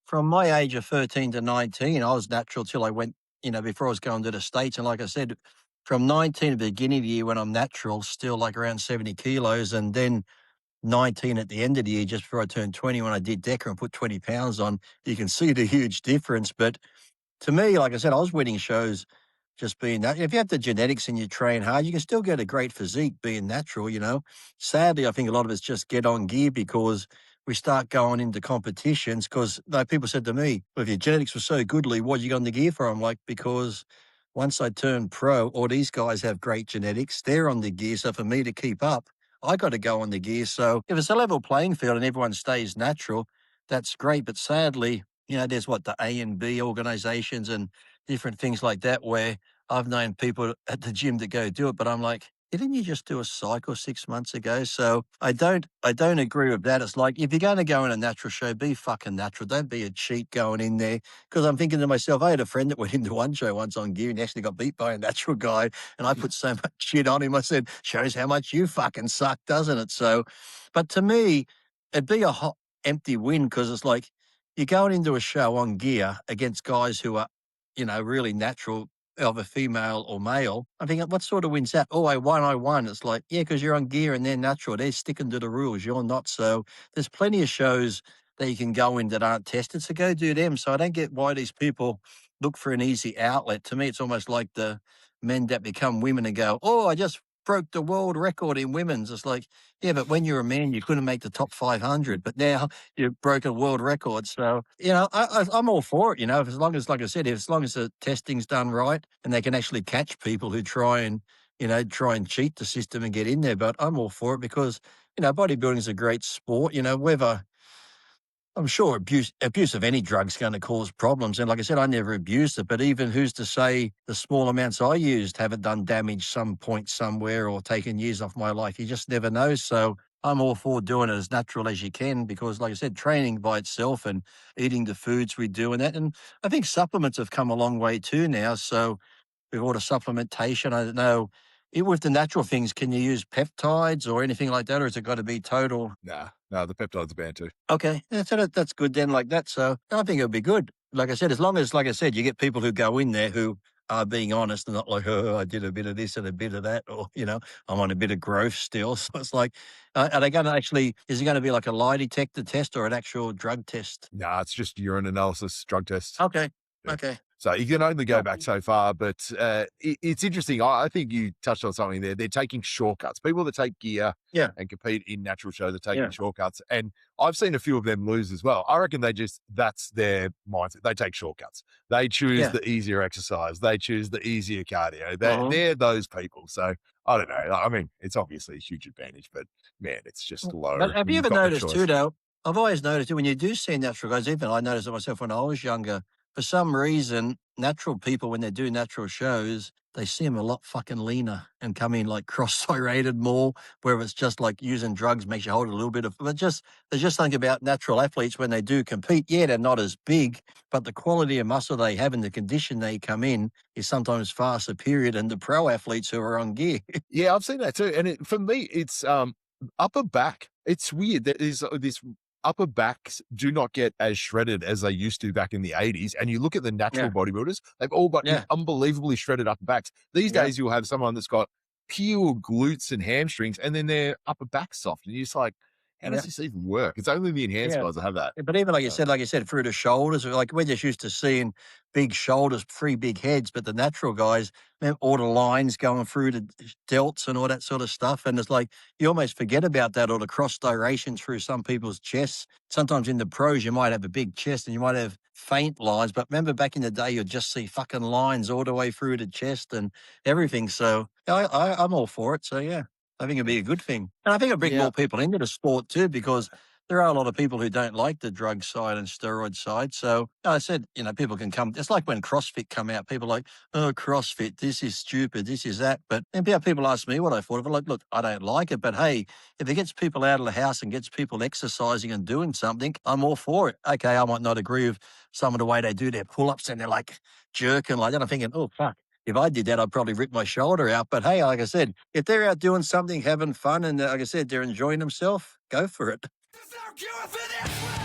from my age of 13 to 19, I was natural till I went, before I was going to the States. And like I said, from 19 at the beginning of the year when I'm natural, still like around 70 kilos. And then 19 at the end of the year, just before I turned 20, when I did DECA and put 20 pounds on, you can see the huge difference. But to me, like I said, I was winning shows just being that. If you have the genetics and you train hard, you can still get a great physique being natural. Sadly, I think a lot of us just get on gear because we start going into competitions because people said to me, well, if your genetics were so goodly, what you got on the gear for? I'm like, because once I turned pro, all these guys have great genetics. They're on the gear. So for me to keep up, I got to go on the gear. So if it's a level playing field and everyone stays natural, that's great. But sadly, there's the A and B organizations and different things like that where I've known people at the gym that go do it, but I'm like, didn't you just do a cycle 6 months ago? So I don't agree with that. It's like, if you're going to go in a natural show, be fucking natural. Don't be a cheat going in there. Because I'm thinking to myself, I had a friend that went into one show once on gear and actually got beat by a natural guy. And I put so much shit on him. I said, shows how much you fucking suck, doesn't it? So, but to me, it'd be a hot, empty win because it's like, you're going into a show on gear against guys who are, really natural, of a female or male. I think, what sort of wins that? Oh, I won. It's like, yeah, because you're on gear and they're natural. They're sticking to the rules. You're not. So there's plenty of shows that you can go in that aren't tested. So go do them. So I don't get why these people look for an easy outlet. To me, it's almost like the men that become women and go, oh, I just broke the world record in women's. It's like, yeah, but when you're a man, you couldn't make the top 500. But now you've broken a world record. So, I'm all for it, as long as, like I said, as long as the testing's done right and they can actually catch people who try and cheat the system and get in there. But I'm all for it because, bodybuilding is a great sport, whether I'm sure abuse of any drug's going to cause problems. And like I said, I never abused it, but even who's to say the small amounts I used haven't done damage some point somewhere or taken years off my life? You just never know. So I'm all for doing it as natural as you can because, like I said, training by itself and eating the foods we do and that. And I think supplements have come a long way too now. So with all the supplementation, I don't know. With the natural things, can you use peptides or anything like that, or has it got to be total? Nah, no, the peptides are banned too. Okay, yeah, so that's good then, like that. So I think it'll be good. Like I said, as long as, like I said, you get people who go in there who are being honest and not like, oh, I did a bit of this and a bit of that, or I'm on a bit of growth still. So it's like, are they going to actually? Is it going to be like a lie detector test or an actual drug test? Nah, it's just urine analysis, drug tests. Okay, Yeah. okay. So you can only go Cool. back so far, but it's interesting. I think you touched on something there. They're taking shortcuts. People that take gear Yeah, and compete in natural shows are taking yeah, shortcuts. And I've seen a few of them lose as well. I reckon that's their mindset. They take shortcuts. They choose yeah. the easier exercise. They choose the easier cardio. Uh-huh. They're those people. So I don't know. I mean, it's obviously a huge advantage, but man, it's just low But have when you you've ever got the noticed too, choice. though? I've always noticed it when you do see natural guys, even I noticed it myself when I was younger. For some reason, natural people, when they do natural shows, they seem a lot fucking leaner and come in like cross-serrated more, where it's just like using drugs makes you hold a little bit of, but there's just something about natural athletes when they do compete. Yeah, they're not as big, but the quality of muscle they have and the condition they come in is sometimes far superior than the pro athletes who are on gear. Yeah, I've seen that too. And for me, it's upper back. It's weird. There is this upper backs do not get as shredded as they used to back in the 80s. And you look at the natural Yeah, bodybuilders, they've all got yeah, unbelievably shredded upper backs. These yeah. days, you'll have someone that's got pure glutes and hamstrings, and then their upper back's soft. And you're just like, how does Yeah. this even work? It's only the enhanced Yeah. guys that have that. But even So, like you said, through the shoulders, like we're just used to seeing big shoulders, three big heads, but the natural guys, man, all the lines going through the delts and all that sort of stuff. And it's like, you almost forget about that or the cross styrations through some people's chests. Sometimes in the pros, you might have a big chest and you might have faint lines. But remember back in the day, you'd just see fucking lines all the way through the chest and everything. So I'm all for it. So yeah, I think it'd be a good thing. And I think it'll bring yeah. more people into the sport too, because there are a lot of people who don't like the drug side and steroid side. So I said, people can come. It's like when CrossFit come out, people are like, oh, CrossFit, this is stupid, this is that. But then people ask me what I thought of it. Like, look, I don't like it, but hey, if it gets people out of the house and gets people exercising and doing something, I'm all for it. Okay, I might not agree with some of the way they do their pull-ups and they're like jerking like that. I'm thinking, oh, fuck. If I did that, I'd probably rip my shoulder out. But hey, like I said, if they're out doing something, having fun, and like I said, they're enjoying themselves, go for it. There's no cure for this.